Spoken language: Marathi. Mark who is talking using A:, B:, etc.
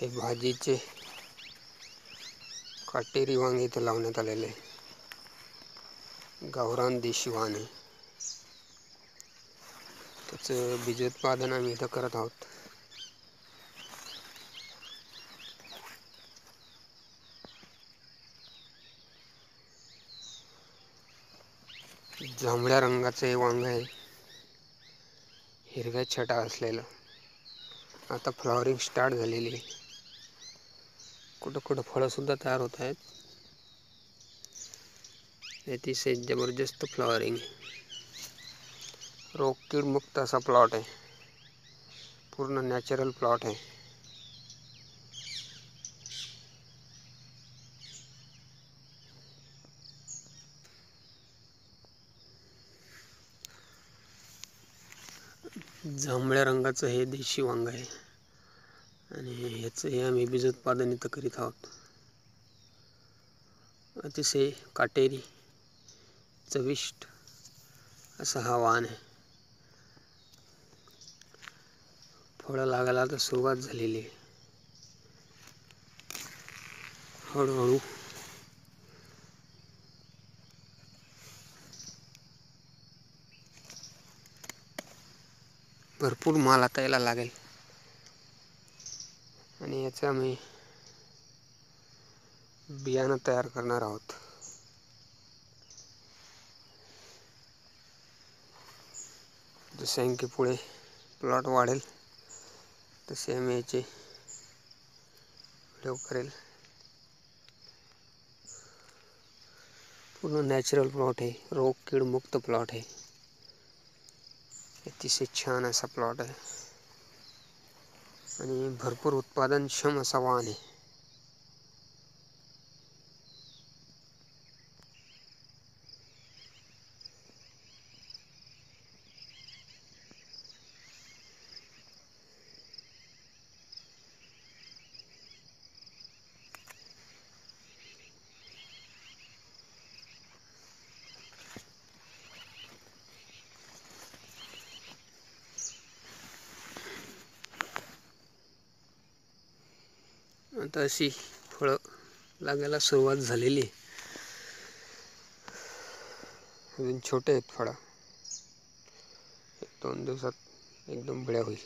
A: हे भाजीचे काटेरी वांगे इथं लावण्यात आलेले आहे. गावरान देशी वाण आहे. त्याचं बीजोत्पादन आम्ही इथं करत आहोत. जांभळ्या रंगाचं हे वांग आहे, हिरव्या छटा असलेलं. आता फ्लॉवरिंग स्टार्ट झालेली आहे. कुठं कुठं फळंसुद्धा तयार होत आहेत. अतिशय जबरदस्त फ्लॉवरिंग आहे. रोगकीड मुक्त असा प्लॉट आहे. पूर्ण नॅचरल प्लॉट आहे. जांभळ्या रंगाचं हे देशी वांग आहे आणि ह्याचं हे आम्ही बीजोत्पादन इथं करीत आहोत. अतिशय काटेरी चविष्ट असा हा वाण आहे. फळं लागायला तर सुरुवात झालेली आहे. हळूहळू भरपूर माल आता याला लागेल आणि याचं आम्ही बियाणं तयार करणार आहोत. जसे आणखी पुढे प्लॉट वाढेल तसे आम्ही याचे व्हिडिओ करेल. पूर्ण नॅचरल प्लॉट आहे, रोगकीड मुक्त प्लॉट आहे. अतिशय छान असा प्लॉट आहे आणि भरपूर उत्पादनक्षम असा वाण आहे. आता अशी फळं लागायला सुरुवात झालेली आहे. अजून छोटे आहेत फळं. 1-2 दिवसात एकदम बळ्या होईल.